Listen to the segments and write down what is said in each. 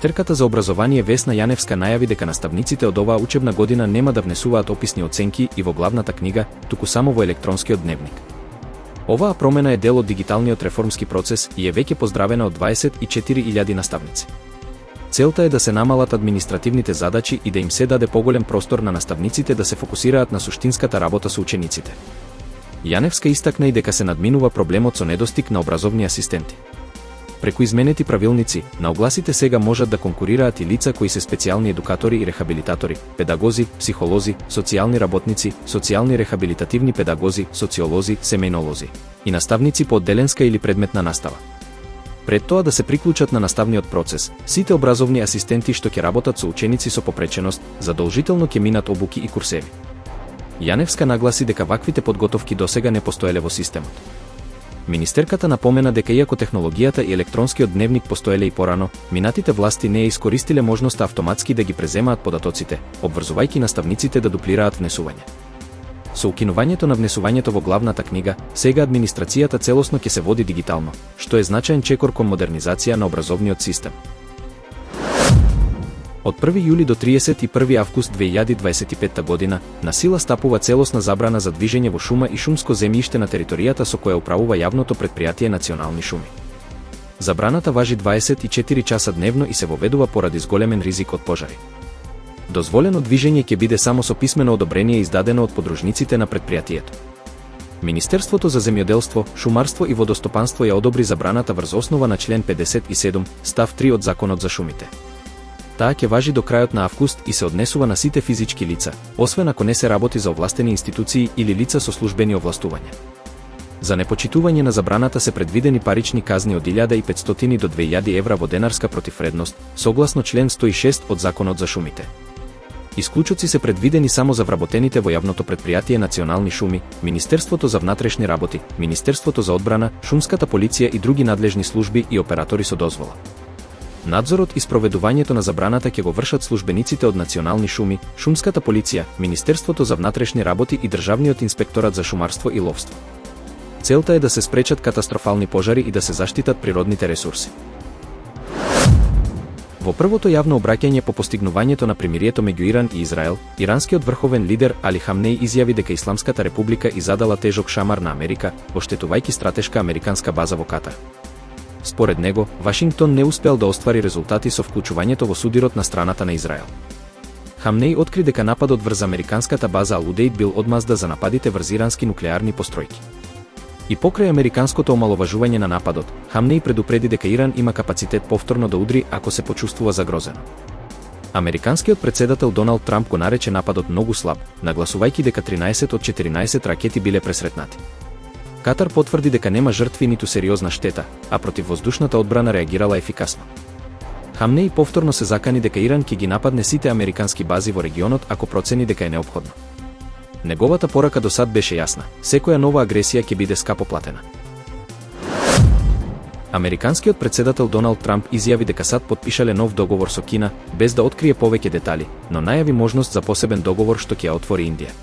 Министерката за образование Весна Јаневска најави дека наставниците од оваа учебна година нема да внесуваат описни оценки и во главната книга, туку само во електронскиот дневник. Оваа промена е дел од дигиталниот реформски процес и е веќе поздравена од 24.000 наставници. Целта е да се намалат административните задачи и да им се даде поголем простор на наставниците да се фокусираат на суштинската работа со учениците. Јаневска истакна и дека се надминува проблемот со недостиг на образовни асистенти. Преку изменети правилници, на огласите сега можат да конкурираат и лица кои се специјални едукатори и рехабилитатори, педагози, психолози, социјални работници, социјални рехабилитативни педагози, социолози, семејнолози и наставници по одделенска или предметна настава. Пред тоа да се приклучат на наставниот процес, сите образовни асистенти што ќе работат со ученици со попреченост, задолжително ќе минат обуки и курсеви. Јаневска нагласи дека ваквите подготовки досега не постоеле во системот. Министерката напомена дека иако технологијата и електронскиот дневник постоеле и порано, минатите власти не ја искористиле можноста автоматски да ги преземаат податоците, обврзувајќи наставниците да дуплираат внесување. Со укинувањето на внесувањето во главната книга, сега администрацијата целосно ќе се води дигитално, што е значаен чекор кон модернизација на образовниот систем. Од 1 јули до 31 август 2025 година, на сила стапува целосна забрана за движење во шума и шумско земјиште на територијата со која управува јавното претпријатие Национални шуми. Забраната важи 24 часа дневно и се воведува поради зголемен ризик од пожари. Дозволено движење ќе биде само со писмено одобрение издадено од подружниците на претпријатието. Министерството за земјоделство, шумарство и водостопанство ја одобри забраната врз основа на член 57, став 3 од Законот за шумите. Таа ќе важи до крајот на август и се однесува на сите физички лица, освен ако не се работи за овластени институции или лица со службени овластувања. За непочитување на забраната се предвидени парични казни од 1500 до 2000 евра во денарска противвредност, согласно член 106 од Законот за шумите. Исклучоци се предвидени само за вработените во јавното претпријатие Национални шуми, Министерството за внатрешни работи, Министерството за одбрана, Шумската полиција и други надлежни служби и оператори со дозвола. Надзорот и спроведувањето на забраната ќе го вршат службениците од Национални шуми, Шумската полиција, Министерството за внатрешни работи и Државниот инспекторат за шумарство и ловство. Целта е да се спречат катастрофални пожари и да се заштитат природните ресурси. Во првото јавно обраќање по постигнувањето на примирието меѓу Иран и Израел, иранскиот врховен лидер Али Хамнеј изјави дека Исламската република изадала тежок шамар на Америка, оштетувајќи стратешка американска база во Катар. Според него, Вашингтон не успел да оствари резултати со вклучувањето во судирот на страната на Израел. Хамнеј откри дека нападот врз американската база Ал-Удејд бил одмазда за нападите врз ирански нуклеарни постројки. И покрај американското омаловажување на нападот, Хамнеј предупреди дека Иран има капацитет повторно да удри ако се почувствува загрозено. Американскиот председател Доналд Трамп го нарече нападот многу слаб, нагласувајќи дека 13 од 14 ракети биле пресретнати. Катар потврди дека нема жртви ниту сериозна штета, а противвоздушната одбрана реагирала ефикасно. Хамнеј повторно се закани дека Иран ќе ги нападне сите американски бази во регионот ако процени дека е неопходно. Неговата порака до сад беше јасна: секоја нова агресија ќе биде скапо платена. Американскиот председател Доналд Трамп изјави дека САД потпишале нов договор со Кина, без да открие повеќе детали, но најави можност за посебен договор што ќе ја отвори Индија.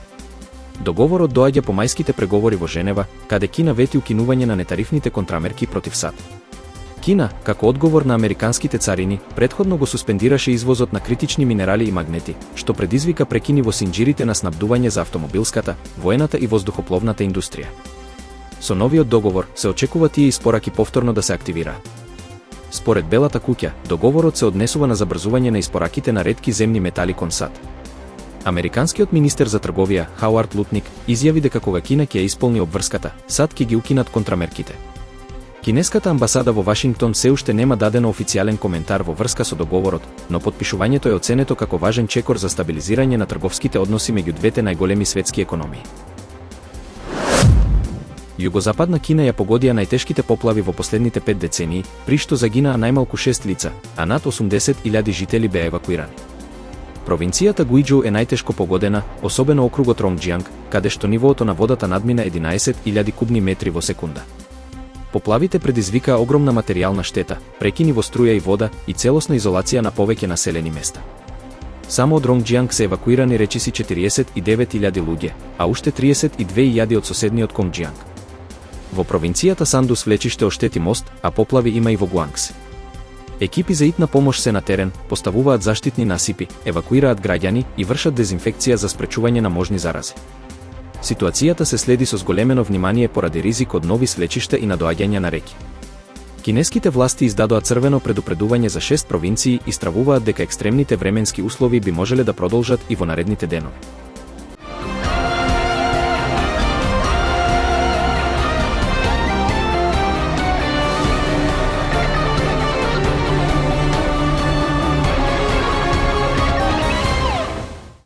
Договорот доаѓа по мајските преговори во Женева, каде Кина вети укинување на нетарифните контрамерки против САД. Кина, како одговор на американските царини, претходно го суспендираше извозот на критични минерали и магнети, што предизвика прекини во синџирите на снабдување за автомобилската, воената и воздухопловната индустрија. Со новиот договор се очекува тие испораки повторно да се активираат. Според Белата куќа, договорот се однесува на забрзување на испораките на ретки земни метали кон САД. Американскиот министер за трговија, Хауард Лутник, изјави дека кога Кина ќе ја исполни обврската, САД ќе ги укинат контрамерките. Кинеската амбасада во Вашингтон се уште нема дадено официјален коментар во врска со договорот, но потпишувањето е оценето како важен чекор за стабилизирање на трговските односи меѓу двете најголеми светски економии. Југозападна Кина ја погодија најтешките поплави во последните 5 децении, при што загинаа најмалку 6 лица, а над 80.000 жители беа евакуирани. Провинцијата Гуиџоу е најтешко погодена, особено округот Ронгџијанг, каде што нивоото на водата надмина 11.000 кубни метри во секунда. Поплавите предизвикаа огромна материјална штета, прекини во струја и вода и целосна изолација на повеќе населени места. Само од Ронгџијанг се евакуирани речиси 49.000 луѓе, а уште 32.000 од соседниот Конгџијанг. Во провинцијата Сандус влечиште оштети мост, а поплави има и во Гуангси. Екипи за итна помош се на терен, поставуваат заштитни насипи, евакуираат граѓани и вршат дезинфекција за спречување на можни зарази. Ситуацијата се следи со зголемено внимание поради ризик од нови свлечишта и надоаѓања на реки. Кинеските власти издадоа црвено предупредување за 6 провинции и стравуваат дека екстремните временски услови би можеле да продолжат и во наредните денови.